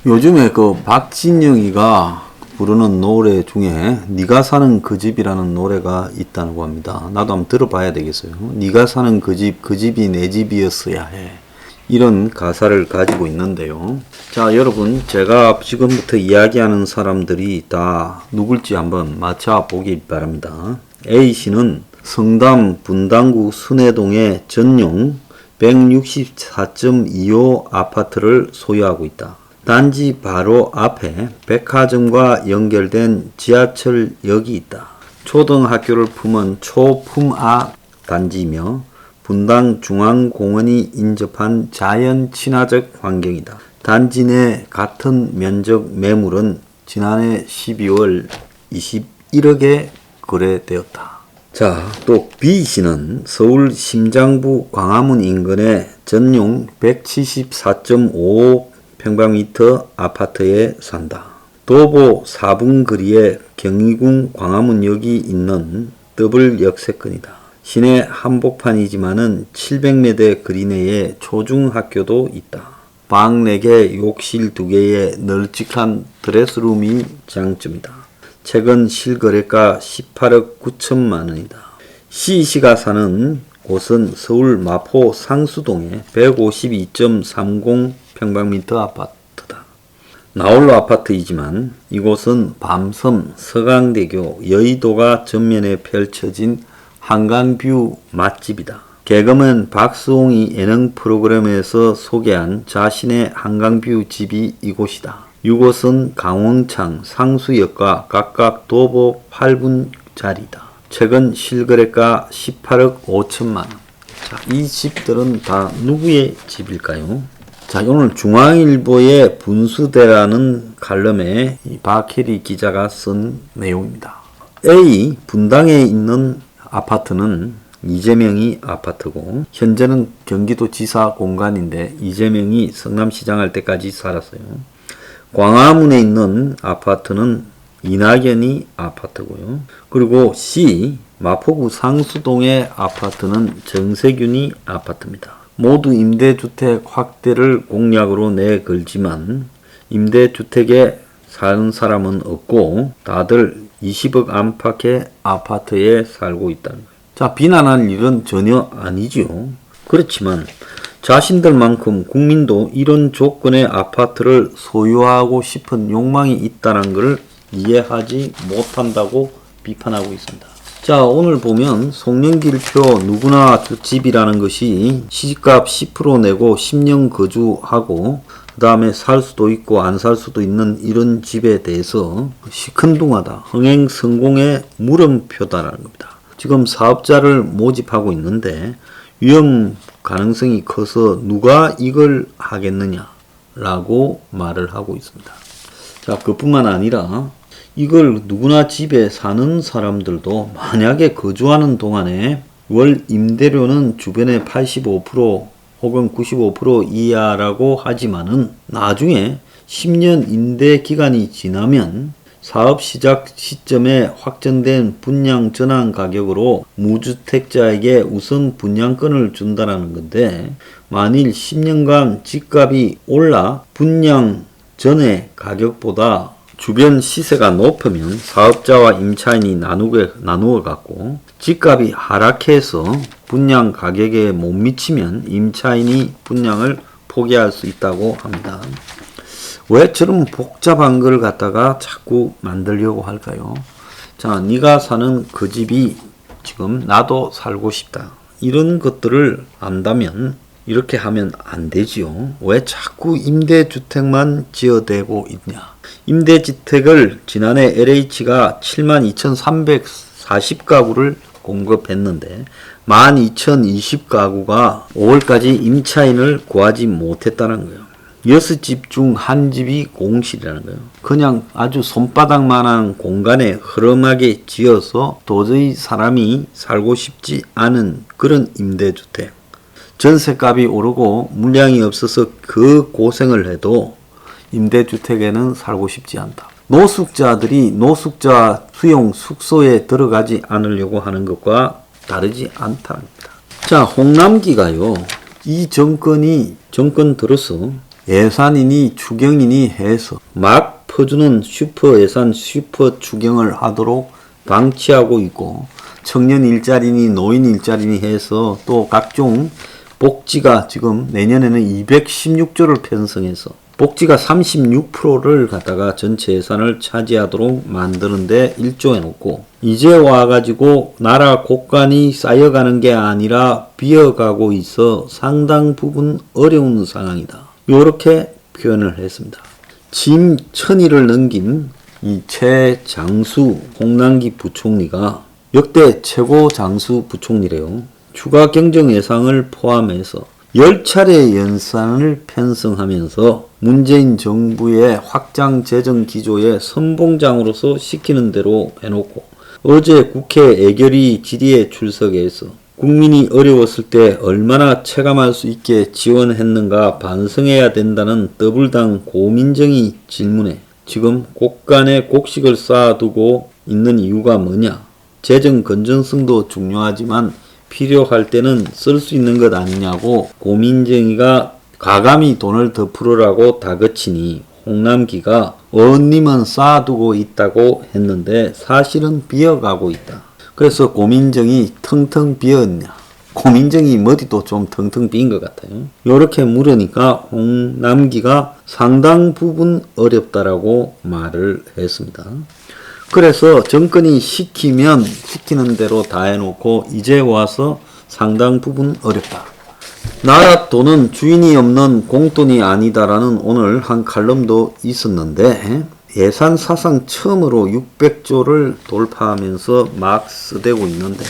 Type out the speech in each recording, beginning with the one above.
요즘에 그 박진영이가 부르는 노래 중에 네가 사는 그 집이라는 노래가 있다고 합니다. 나도 한번 들어봐야 되겠어요. 네가 사는 그 집, 그 집이 내 집이었어야 해. 이런 가사를 가지고 있는데요. 자, 여러분, 제가 지금부터 이야기하는 사람들이 다 누굴지 한번 맞춰보기 바랍니다. A씨는 성담 분당구 순회동의 전용 164.25 아파트를 소유하고 있다. 단지 바로 앞에 백화점과 연결된 지하철역이 있다. 초등학교를 품은 초품아 단지이며 분당 중앙공원이 인접한 자연 친화적 환경이다. 단지 내 같은 면적 매물은 지난해 12월 21억에 거래되었다. 자, 또 B씨는 서울 심장부 광화문 인근의 전용 174.55 평방미터 아파트에 산다. 도보 4분 거리에 경희궁 광화문역이 있는 더블 역세권이다. 시내 한복판이지만은 700m 거리 내에 초중학교도 있다. 방 4개, 욕실 2개의 널찍한 드레스룸이 장점이다. 최근 실거래가 18억 9천만 원이다. C씨가 사는 곳은 서울 마포 상수동의 152.30 평방미터 아파트다. 나홀로 아파트이지만 이곳은 밤섬, 서강대교, 여의도가 전면에 펼쳐진 한강뷰 맛집이다. 개그맨 박수홍이 예능 프로그램에서 소개한 자신의 한강뷰 집이 이곳이다. 이곳은 강원창, 상수역과 각각 도보 8분짜리다. 최근 실거래가 18억 5천만 원. 자, 이 집들은 다 누구의 집일까요? 자, 오늘 중앙일보의 분수대라는 칼럼에 박혜리 기자가 쓴 내용입니다. A. 분당에 있는 아파트는 이재명이 아파트고 현재는 경기도지사 공간인데 이재명이 성남시장 할 때까지 살았어요. 광화문에 있는 아파트는 이낙연이 아파트고요. 그리고 C. 마포구 상수동의 아파트는 정세균이 아파트입니다. 모두 임대주택 확대를 공약으로 내걸지만 임대주택에 사는 사람은 없고 다들 20억 안팎의 아파트에 살고 있다는 거예요. 자, 비난할 일은 전혀 아니죠. 그렇지만 자신들만큼 국민도 이런 조건의 아파트를 소유하고 싶은 욕망이 있다는 것을 이해하지 못한다고 비판하고 있습니다. 자, 오늘 보면 송년길표 누구나 집이라는 것이 시집값 10% 내고 10년 거주하고 그 다음에 살 수도 있고 안 살 수도 있는 이런 집에 대해서 시큰둥하다, 흥행 성공의 물음표다라는 겁니다. 지금 사업자를 모집하고 있는데 위험 가능성이 커서 누가 이걸 하겠느냐라고 말을 하고 있습니다. 자, 그뿐만 아니라 이걸 누구나 집에 사는 사람들도 만약에 거주하는 동안에 월 임대료는 주변에 85% 혹은 95% 이하라고 하지만은 나중에 10년 임대 기간이 지나면 사업 시작 시점에 확정된 분양 전환 가격으로 무주택자에게 우선 분양권을 준다는 건데 만일 10년간 집값이 올라 분양 전의 가격보다 주변 시세가 높으면 사업자와 임차인이 나누어 갖고 집값이 하락해서 분양 가격에 못 미치면 임차인이 분양을 포기할 수 있다고 합니다. 왜 저런 복잡한 걸 갖다가 자꾸 만들려고 할까요? 자, 네가 사는 그 집이 지금 나도 살고 싶다. 이런 것들을 안다면 이렇게 하면 안 되지요. 왜 자꾸 임대주택만 지어대고 있냐? 임대주택을 지난해 LH가 72,340가구를 공급했는데 12,020가구가 5월까지 임차인을 구하지 못했다는 거예요. 6집 중 1집이 공실이라는 거예요. 그냥 아주 손바닥만한 공간에 허름하게 지어서 도저히 사람이 살고 싶지 않은 그런 임대주택. 전세값이 오르고 물량이 없어서 그 고생을 해도 임대주택에는 살고 싶지 않다. 노숙자들이 노숙자 수용 숙소에 들어가지 않으려고 하는 것과 다르지 않다는 겁니다. 자, 홍남기가요, 이 정권 들어서 예산이니 추경이니 해서 막 퍼주는 슈퍼 예산 슈퍼 추경을 하도록 방치하고 있고, 청년 일자리니 노인 일자리니 해서 또 각종 복지가 지금 내년에는 216조를 편성해서 복지가 36%를 갖다가 전체 예산을 차지하도록 만드는데 1조 해놓고, 이제 와가지고 나라 곳간이 쌓여가는 게 아니라 비어가고 있어 상당 부분 어려운 상황이다. 요렇게 표현을 했습니다. 짐 1000일을 넘긴 이 최장수 홍남기 부총리가 역대 최고 장수 부총리래요. 추가 경정 예산을 포함해서 10차례 예산을 편성하면서 문재인 정부의 확장 재정 기조의 선봉장으로서 시키는 대로 해놓고, 어제 국회 애결위 질의에 출석해서 국민이 어려웠을 때 얼마나 체감할 수 있게 지원했는가 반성해야 된다는 더불당 고민정의 질문에 지금 곳간에 곡식을 쌓아두고 있는 이유가 뭐냐, 재정 건전성도 중요하지만 필요할 때는 쓸 수 있는 것 아니냐고 고민정의가 가감히 돈을 더 풀으라고 다그치니 홍남기가 의원님은 쌓아두고 있다고 했는데 사실은 비어가고 있다. 그래서 고민정이 텅텅 비었냐, 고민정이 머리도 좀 텅텅 빈 것 같아요. 이렇게 물으니까 홍남기가 상당 부분 어렵다라고 말을 했습니다. 그래서 정권이 시키면 시키는 대로 다 해놓고 이제 와서 상당 부분 어렵다. 나라 돈은 주인이 없는 공돈이 아니다라는 오늘 한 칼럼도 있었는데, 예산 사상 처음으로 600조를 돌파하면서 막 쓰대고 있는데,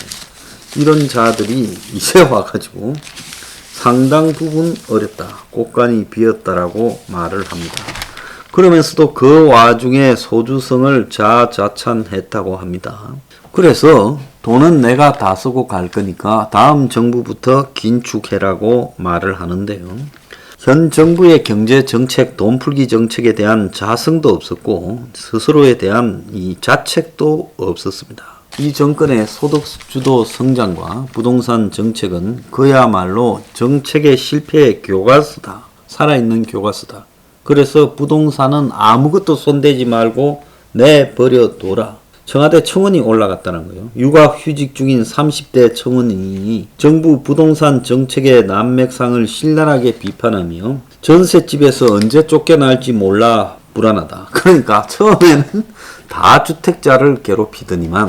이런 자들이 이제 와가지고 상당 부분 어렵다, 곳간이 비었다라고 말을 합니다. 그러면서도 그 와중에 소주성을 자자찬했다고 합니다. 그래서 돈은 내가 다 쓰고 갈 거니까 다음 정부부터 긴축해라고 말을 하는데요. 현 정부의 경제 정책, 돈 풀기 정책에 대한 자성도 없었고 스스로에 대한 이 자책도 없었습니다. 이 정권의 소득 주도 성장과 부동산 정책은 그야말로 정책의 실패의 교과서다. 살아있는 교과서다. 그래서 부동산은 아무것도 손대지 말고 내버려 둬라. 청와대 청원이 올라갔다는 거예요. 육아휴직 중인 30대 청원인이 정부 부동산 정책의 난맥상을 신랄하게 비판하며 전셋집에서 언제 쫓겨날지 몰라 불안하다. 그러니까 처음에는 다주택자를 괴롭히더니만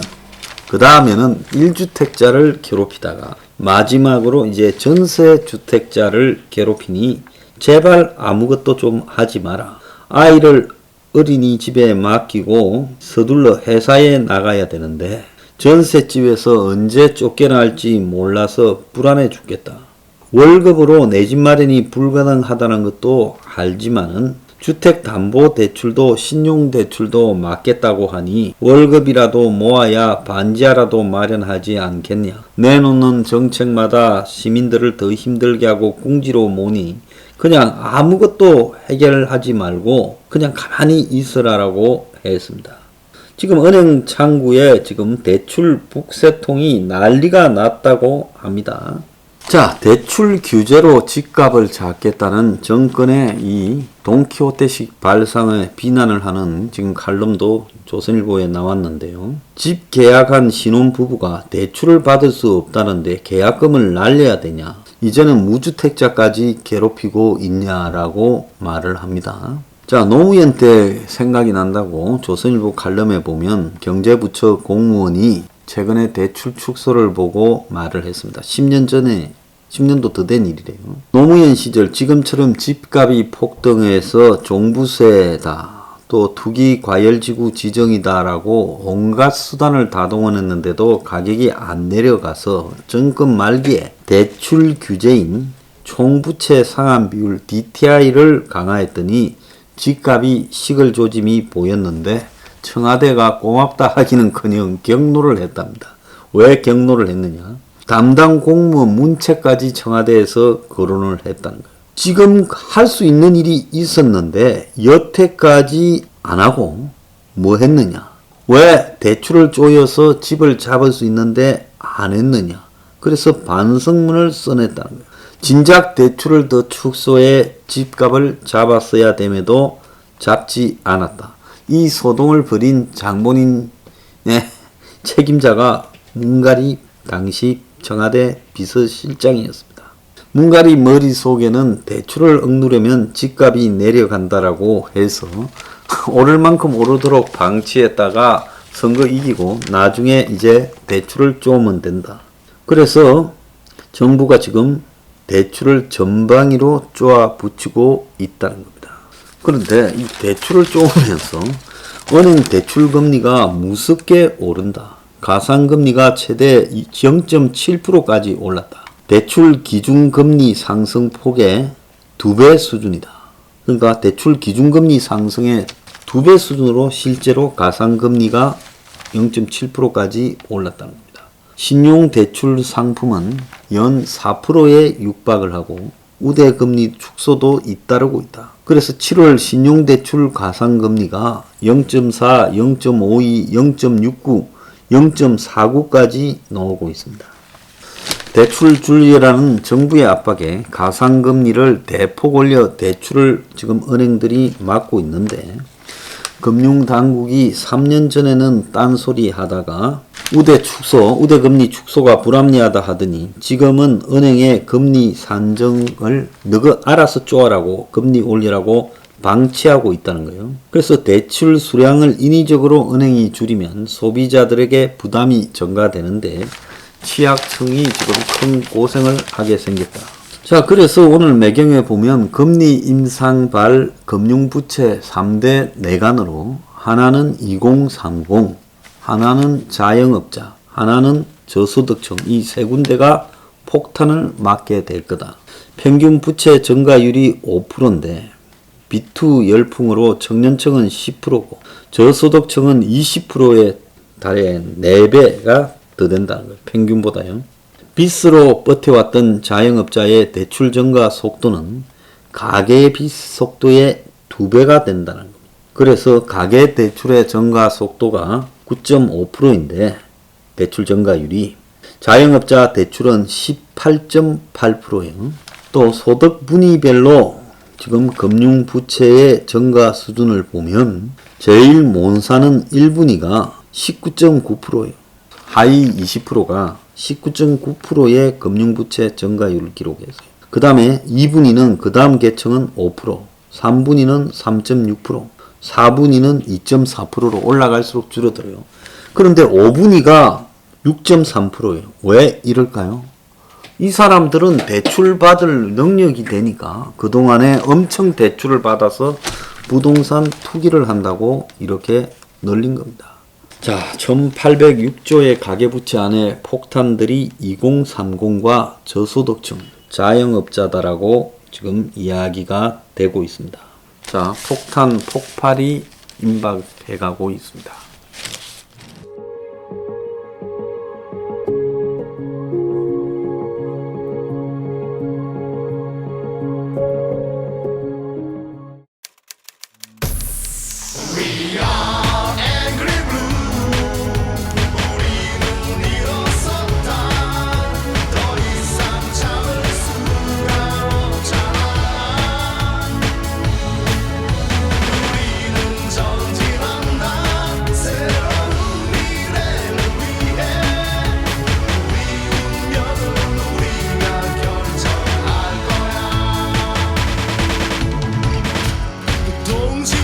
그 다음에는 1주택자를 괴롭히다가 마지막으로 이제 전세주택자를 괴롭히니 제발 아무것도 좀 하지 마라. 아이를 어린이집에 맡기고 서둘러 회사에 나가야 되는데 전셋집에서 언제 쫓겨날지 몰라서 불안해 죽겠다. 월급으로 내 집 마련이 불가능하다는 것도 알지만은 주택담보대출도 신용대출도 막겠다고 하니 월급이라도 모아야 반지하라도 마련하지 않겠냐. 내놓는 정책마다 시민들을 더 힘들게 하고 궁지로 모니 그냥 아무것도 해결하지 말고 그냥 가만히 있으라라고 했습니다. 지금 은행 창구에 지금 대출 북새통이 난리가 났다고 합니다. 자, 대출 규제로 집값을 잡겠다는 정권의 이 돈키호테식 발상에 비난을 하는 지금 칼럼도 조선일보에 나왔는데요. 집 계약한 신혼부부가 대출을 받을 수 없다는데 계약금을 날려야 되냐? 이제는 무주택자까지 괴롭히고 있냐라고 말을 합니다. 자, 노무현 때 생각이 난다고 조선일보 칼럼에 보면 경제부처 공무원이 최근에 대출 축소를 보고 말을 했습니다. 10년 전에 10년도 더 된 일이래요. 노무현 시절 지금처럼 집값이 폭등해서 종부세다, 또 투기 과열지구 지정이다라고 온갖 수단을 다 동원했는데도 가격이 안 내려가서 정권 말기에 대출 규제인 총부채 상환 비율 DTI를 강화했더니 집값이 식을 조짐이 보였는데 청와대가 고맙다 하기는커녕 경로를 했답니다. 왜 경로를 했느냐? 담당 공무원 문체까지 청와대에서 거론을 했다는 거예요. 지금 할 수 있는 일이 있었는데 여태까지 안 하고 뭐 했느냐? 왜 대출을 쪼여서 집을 잡을 수 있는데 안 했느냐? 그래서 반성문을 써냈다는 거예요. 진작 대출을 더 축소해 집값을 잡았어야 됨에도 잡지 않았다. 이 소동을 벌인 장본인의 책임자가 문갈이 당시 청와대 비서실장이었습니다. 문갈이 머릿속에는 대출을 억누르면 집값이 내려간다라고 해서 오를 만큼 오르도록 방치했다가 선거 이기고 나중에 이제 대출을 쪼으면 된다. 그래서 정부가 지금 대출을 전방위로 쪼아 붙이고 있다는 겁니다. 그런데 이 대출을 쪼으면서 은행 대출 금리가 무섭게 오른다. 가상금리가 최대 0.7%까지 올랐다. 대출 기준금리 상승폭의 2배 수준이다. 그러니까 대출 기준금리 상승의 2배 수준으로 실제로 가상금리가 0.7%까지 올랐다는 겁니다. 신용대출 상품은 연 4%에 육박을 하고 우대금리 축소도 잇따르고 있다. 그래서 7월 신용대출 가상금리가 0.4, 0.52, 0.69, 0.49까지 나오고 있습니다. 대출 줄이라는 정부의 압박에 가상금리를 대폭 올려 대출을 지금 은행들이 막고 있는데 금융당국이 3년 전에는 딴소리 하다가 우대금리 축소가 불합리하다 하더니 지금은 은행의 금리 산정을 너가 알아서 쪼아라고 금리 올리라고 방치하고 있다는 거예요. 그래서 대출 수량을 인위적으로 은행이 줄이면 소비자들에게 부담이 증가되는데 취약층이 지금 큰 고생을 하게 생겼다. 자, 그래서 오늘 매경에 보면 금리 인상발 금융부채 3대 내간으로 하나는 2030, 하나는 자영업자, 하나는 저소득층 이 세 군데가 폭탄을 맞게 될 거다. 평균 부채 증가율이 5%인데 B2 열풍으로 청년층은 10%고 저소득층은 20%에 달해 4배가 더 된다는 거예요. 평균보다요. 빚으로 버텨왔던 자영업자의 대출 증가 속도는 가계의 빚 속도의 2배가 된다는 겁니다. 그래서 가계 대출의 증가 속도가 9.5%인데 대출 증가율이 자영업자 대출은 18.8%예요. 또 소득 분위별로 지금 금융부채의 증가 수준을 보면 제일 못 사는 1분위가 19.9%예요. 하위 20%가 19.9%의 금융부채 증가율을 기록했어요. 그 다음에 2분위는 그 다음 계층은 5%, 3분위는 3.6%, 4분위는 2.4%로 올라갈수록 줄어들어요. 그런데 5분위가 6.3%예요. 왜 이럴까요? 이 사람들은 대출 받을 능력이 되니까 그동안에 엄청 대출을 받아서 부동산 투기를 한다고 이렇게 늘린 겁니다. 자, 1806조의 가계부채 안에 폭탄들이 2030과 저소득층, 자영업자다라고 지금 이야기가 되고 있습니다. 자, 폭탄 폭발이 임박해가고 있습니다. 동지